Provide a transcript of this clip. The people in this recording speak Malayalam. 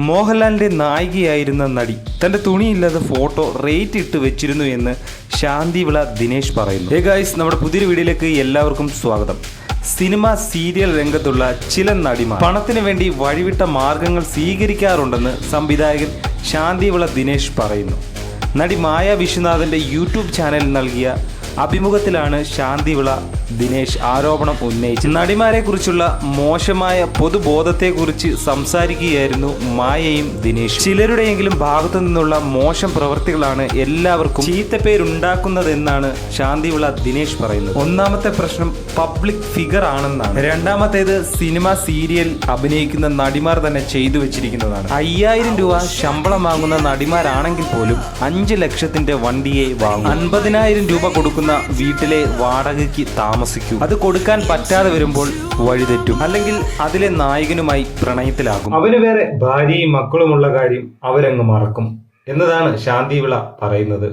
മോഹൻലാലിന്റെ നായികയായിരുന്ന നടി തന്റെ തുണിയില്ലാതെ ഫോട്ടോ റേറ്റ് ഇട്ട് വെച്ചിരുന്നു എന്ന് ശാന്തിവിള ദിനേശ് പറയുന്നു. ഹേ ഗൈസ്, നമ്മുടെ പുതിയൊരു വീഡിയോയിലേക്ക് എല്ലാവർക്കും സ്വാഗതം. സിനിമ സീരിയൽ രംഗത്തുള്ള ചില നടിമാർ പണത്തിന് വേണ്ടി വഴിവിട്ട മാർഗങ്ങൾ സ്വീകരിക്കാറുണ്ടെന്ന് സംവിധായകൻ ശാന്തിവിള ദിനേശ് പറയുന്നു. നടി മായ വിശ്വനാഥന്റെ യൂട്യൂബ് ചാനലിൽ നൽകിയ അഭിമുഖത്തിലാണ് ശാന്തിവിള ദിനേശ് ആരോപണം ഉന്നയിച്ചത്. നടിമാരെ കുറിച്ചുള്ള മോശമായ പൊതുബോധത്തെക്കുറിച്ച് സംസാരിക്കുകയായിരുന്നു മായയും ദിനേശ്. ചിലരുടെയെങ്കിലും ഭാഗത്തു നിന്നുള്ള മോശം പ്രവൃത്തികളാണ് എല്ലാവർക്കും ചീത്തപ്പേരുണ്ടാക്കുന്നതെന്നാണ് ശാന്തിവിള ദിനേശ് പറയുന്നത്. ഒന്നാമത്തെ പ്രശ്നം പബ്ലിക് ഫിഗർ ആണെന്നാണ്. രണ്ടാമത്തേത് സിനിമ സീരിയൽ അഭിനയിക്കുന്ന നടിമാർ തന്നെ ചെയ്തു വെച്ചിരിക്കുന്നതാണ്. 5000 രൂപ ശമ്പളം വാങ്ങുന്ന നടിമാരാണെങ്കിൽ പോലും 5 ലക്ഷത്തിന്റെ വണ്ടിയെ വാങ്ങും. 50,000 രൂപ കൊടുക്കുന്ന വീട്ടിലെ വാടകയ്ക്ക് താമസിക്കൂ. അത് കൊടുക്കാൻ പറ്റാതെ വരുമ്പോൾ വഴിതെറ്റും, അല്ലെങ്കിൽ അതിലെ നായകനുമായി പ്രണയത്തിലാകും. അവന് വേറെ ഭാര്യയും മക്കളുമുള്ള കാര്യം അവരങ്ങ് മറക്കും എന്നതാണ് ശാന്തിവിള പറയുന്നത്.